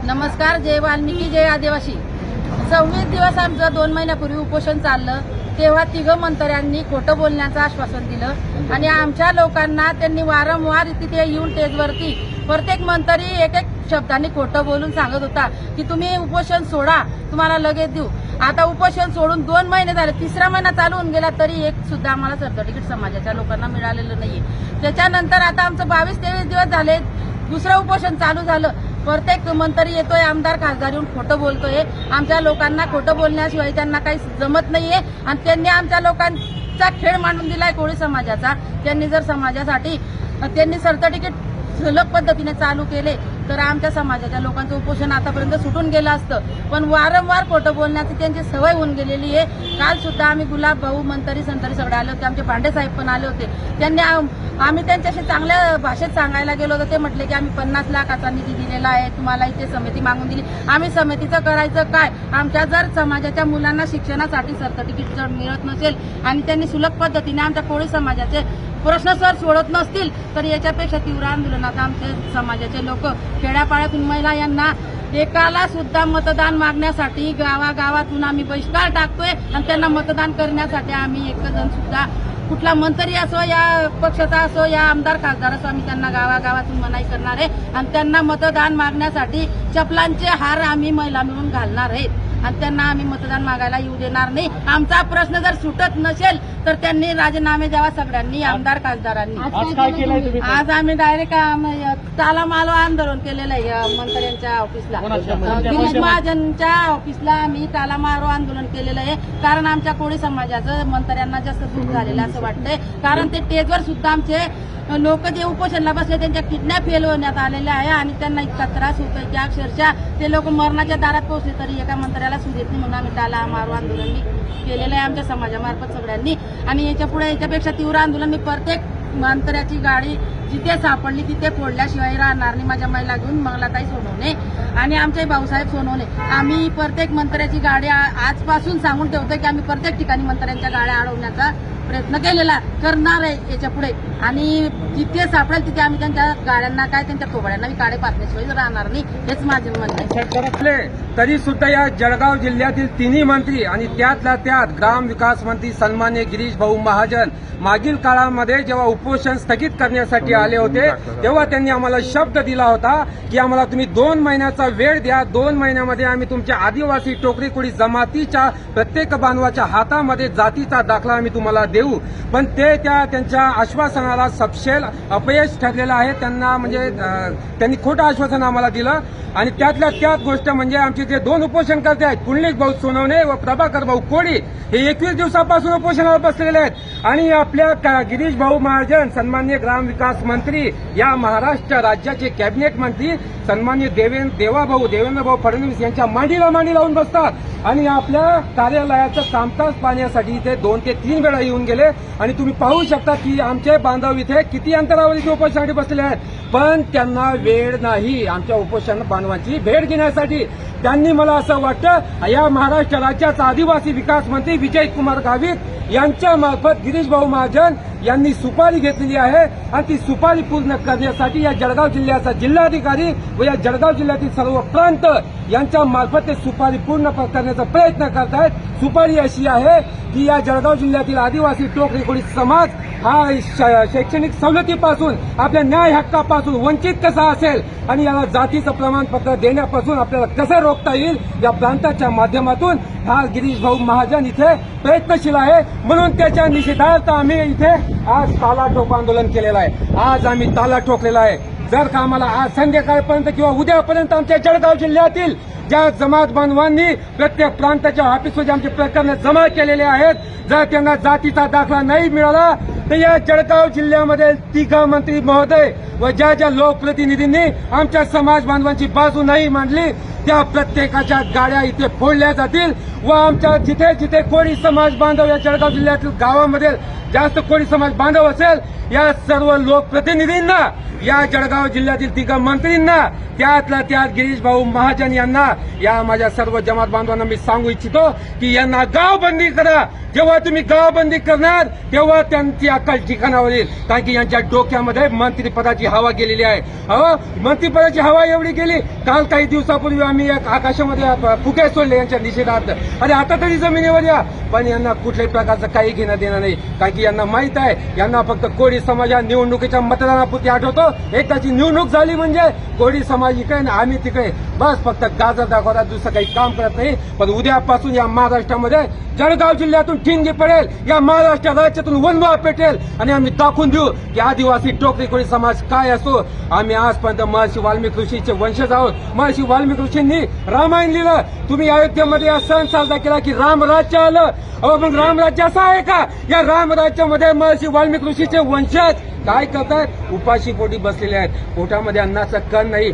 नमस्कार. जय वाल्मिकी, जय आदिवासी. 26 दिवस आमचं 2 महिन्यापूर्वी उपोषण चाललं. तेव्हा तिघं मंत्र्यांनी खोटं बोलण्याचं आश्वासन दिलं आणि आमच्या लोकांना त्यांनी वारंवार तिथे येऊन स्टेजवरती प्रत्येक मंत्री एक शब्दांनी खोटं बोलून सांगत होता की तुम्ही उपोषण सोडा, तुम्हाला लगेच देऊ. आता उपोषण सोडून 2 महिने झाले, 3रा महिना चालू होऊन गेला तरी एक सुद्धा आम्हाला सर्टिफिकेट समाजाच्या लोकांना मिळालेलं नाहीये. त्याच्यानंतर आता आमचं 22-23 दिवस झाले, दुसरं उपोषण चालू झालं. प्रत्येक मंत्री येतोय, आमदार खासदार येऊन खोटं बोलतोय. आमच्या लोकांना खोटं बोलण्याशिवाय त्यांना काही जमत नाहीये आणि त्यांनी आमच्या लोकांचा खेळ मांडून दिलाय कोळी समाजाचा. त्यांनी जर समाजासाठी त्यांनी सर्टिफिकेट सलग पद्धतीने चालू केले तर आमच्या समाजाच्या लोकांचं उपोषण आतापर्यंत सुटून गेलं असतं. पण वारंवार खोटं बोलण्याची त्यांची सवय होऊन गेलेली आहे. काल सुद्धा आम्ही गुलाब भाऊ मंत्री संतरी सगळे आले होते, आमचे पांडे साहेब पण आले होते. त्यांनी आम्ही त्यांच्याशी चांगल्या भाषेत सांगायला गेलो होतो. ते म्हटले की आम्ही 50 लाखाचा निधी दिलेला आहे, तुम्हाला इथे समिती मागून दिली. आम्ही समितीचं करायचं काय? आमच्या जर समाजाच्या मुलांना शिक्षणासाठी सर्टिफिकेट जर मिळत नसेल आणि त्यांनी सुलभ पद्धतीने आमच्या कोळी समाजाचे प्रश्न सर सोडत नसतील तर याच्यापेक्षा तीव्र आंदोलनात आमच्या समाजाचे लोक खेड्यापाड्यातून महिला यांना एकाला सुद्धा मतदान मागण्यासाठी गावागावातून आम्ही बहिष्कार टाकतोय आणि त्यांना मतदान करण्यासाठी आम्ही एक जण सुद्धा कुठला मंत्री असो, या पक्षाचा असो, या आमदार खासदार असो, आम्ही त्यांना गावागावातून मनाई करणार आहे आणि त्यांना मतदान मागण्यासाठी चपलांचे हार आम्ही महिला मिळून घालणार आहेत आणि त्यांना आम्ही मतदान मागायला येऊ देणार नाही. आमचा प्रश्न जर सुटत नसेल तर त्यांनी राजीनामे द्यावा सगळ्यांनी, आमदार खासदारांनी. आज आम्ही डायरेक्ट ताला मालो आंदोलन केलेलं आहे मंत्र्यांच्या ऑफिसला, गिरीश महाजनच्या ऑफिसला आम्ही ताला मारो आंदोलन केलेलं आहे. कारण आमच्या कोळी समाजाचं मंत्र्यांना जास्त चूक झालेलं असं वाटतंय. कारण ते स्टेजवर सुद्धा आमचे लोक जे उपोषणला बसले त्यांच्या किडनॅप फेल होण्यात आलेले आहे आणि त्यांना इतका त्रास होतोय की अक्षरशः ते लोक मरणाच्या दारात पोहोचले तरी एका मंत्र्याला सुदेत नाही म्हणून आम्ही ताला मारो आंदोलन केलेलं आहे आमच्या समाजामार्फत सगळ्यांनी. आणि याच्यापुढे याच्यापेक्षा तीव्र आंदोलन मी प्रत्येक मंत्र्याची गाडी जिथे सापडली तिथे फोडल्याशिवाय राहणार नाही. माझ्या महिला घेऊन मंगलाताई सोनवणे आणि आमचे भाऊसाहेब सोनवणे, आम्ही प्रत्येक मंत्र्याची गाडी आजपासून सांगून ठेवतोय की आम्ही प्रत्येक ठिकाणी मंत्र्यांच्या गाड्या अडवण्याचा प्रयत्न केलेला करणार आहे याच्या पुढे. आणि जिथे सापडेल तिथे आम्ही त्यांच्या गाड्यांना काय त्यांच्या थोबाड्यांना काळे पाचल्याशिवाय राहणार नाही, हेच माझे म्हणणं आहे. तरी सुद्धा या जळगाव जिल्ह्यातील तिन्ही मंत्री आणि त्यातल्या त्यात ग्राम विकास मंत्री सन्मान्य गिरीश भाऊ महाजन मागील काळामध्ये जेव्हा उपोषण स्थगित करण्यासाठी आले होते तेव्हा त्यांनी आम्हाला शब्द दिला होता की आम्हाला तुम्ही 2 महिन्याचा वेळ द्या, 2 महिन्यामध्ये आम्ही तुमच्या आदिवासी टोकरी कोळी जमातीच्या प्रत्येक बांधवाच्या हातामध्ये जातीचा दाखला आम्ही तुम्हाला देऊ. पण ते त्यांच्या आश्वासनाला सपशेल अपयश ठरलेलं आहे. त्यांनी खोटं आश्वासन आम्हाला दिलं आणि त्यातल्या त्यात गोष्ट म्हणजे आमचे जे 2 उपोषणकर्ते आहेत, पुंडलिक भाऊ सोनवणे व प्रभाकर भाऊ कोळी, हे 21 दिवसापासून उपोषणावर बसलेले आहेत. आणि आपल्या गिरीश भाऊ महाजन सन्मान्य ग्रामविकास मंत्री, या महाराष्ट्र राज्याचे कॅबिनेट मंत्री सन्मान्य देवेंद्र भाऊ फडणवीस यांच्या मांडीला मांडी लावून बसतात आणि आपल्या कार्यालयाचं कामकाज पाहण्यासाठी इथे 2 ते 3 वेळा येऊन गेले. आणि तुम्ही पाहू शकता की आमचे बांधव इथे किती अंतरावर इथे उपोषणासाठी बसलेले आहेत, पण त्यांना वेळ नाही आमच्या उपोषण बांधवांची भेट घेण्यासाठी. त्यांनी मला असं वाटतं या महाराष्ट्र राज्याचा आदिवासी विकास मंत्री विजय कुमार गावित यांच्या मार्फत गिरीश भाऊ महाजन यांनी सुपारी घेतलेली आहे आणि ती सुपारी पूर्ण करण्यासाठी या जळगाव जिल्ह्याचा जिल्हाधिकारी व या जळगाव जिल्ह्यातील सर्व प्रांत यांच्या मार्फत ते सुपारी पूर्ण करण्याचा प्रयत्न करत आहेत. सुपारी अशी आहे की या जळगाव जिल्ह्यातील आदिवासी टोकरी कोळी समाज हा शैक्षणिक सवलतीपासून, आपल्या न्याय हक्कापासून वंचित कसा असेल आणि याला जातीचं प्रमाणपत्र देण्यापासून आपल्याला कसं रोखता येईल या प्रांताच्या माध्यमातून हा गिरीश भाऊ महाजन इथे प्रयत्नशील आहे. म्हणून त्याच्या निषेधार्थ आम्ही इथे आज ताला ठोक आंदोलन केलेलं आहे. आज आम्ही ताला ठोकलेला आहे. जर का आम्हाला आज संध्याकाळपर्यंत किंवा उद्यापर्यंत आमच्या जळगाव जिल्ह्यातील ज्या जमात बांधवांनी प्रत्येक प्रांताच्या ऑफिसमध्ये आमचे प्रकरण जमा केलेले आहेत, जर त्यांना जातीचा दाखला नाही मिळाला तर या जळगाव जिल्ह्यामध्ये 3 मंत्री महोदय व ज्या लोकप्रतिनिधींनी आमच्या समाज बांधवांची बाजू नाही मांडली त्या प्रत्येकाच्या गाड्या इथे फोडल्या जातील व आमच्या जिथे जिथे कोळी समाज बांधव या जळगाव जिल्ह्यातील गावामध्ये जास्त कोळी समाज बांधव असेल या सर्व लोकप्रतिनिधींना, या जळगाव जिल्ह्यातील 3 मंत्रींना, त्यातल्या त्यात गिरीश भाऊ महाजन यांना या माझ्या सर्व जमात बांधवांना मी सांगू इच्छितो की यांना गावबंदी करा. जेव्हा तुम्ही गावबंदी करणार तेव्हा त्यांची अक्कल ठिकाणावर येईल. कारण की यांच्या डोक्यामध्ये मंत्रिपदाची हवा गेलेली आहे. मंत्रिपदाची हवा एवढी गेली. काल काही दिवसापूर्वी आम्ही एक आकाशामध्ये फुगे सोडले यांच्या निषेधार्थ. अरे आता तरी जमिनीवर या. पण यांना कुठल्याही प्रकारचं काही घेणं देणं नाही. कारण की यांना माहित आहे यांना फक्त कोळी समाज या निवडणुकीच्या मतदानापुरती आठवतो. एकदाची निवडणूक झाली म्हणजे कोळी समाज इकडे आणि आम्ही तिकडे, बस फक्त गाजर दाखवतात, दुसरं काही काम करत नाही. पण उद्यापासून या महाराष्ट्रामध्ये जळगाव जिल्ह्यातून ठिणगी पडेल. या महाराष्ट्र राज्यातून वनवा पेटेल आणि आम्ही दाखवून देऊ की आदिवासी टोकरी कोळी समाज काय असतो. आम्ही आजपर्यंत महर्षी वाल्मिकी ऋषीचे वंशज आहोत. महर्षी वाल्मिकी ऋषींनी रामायण लिहिलं. तुम्ही अयोध्येमध्ये हा सण साजरा केला की रामराज्य आलं. मग रामराज्य असं आहे का? या रामराज्यामध्ये महर्षी वाल्मिकी ऋषीचे वंशज काय करतात? उपाशी पोटी बसलेले आहेत. पोटामध्ये अन्नाचं कण नाही.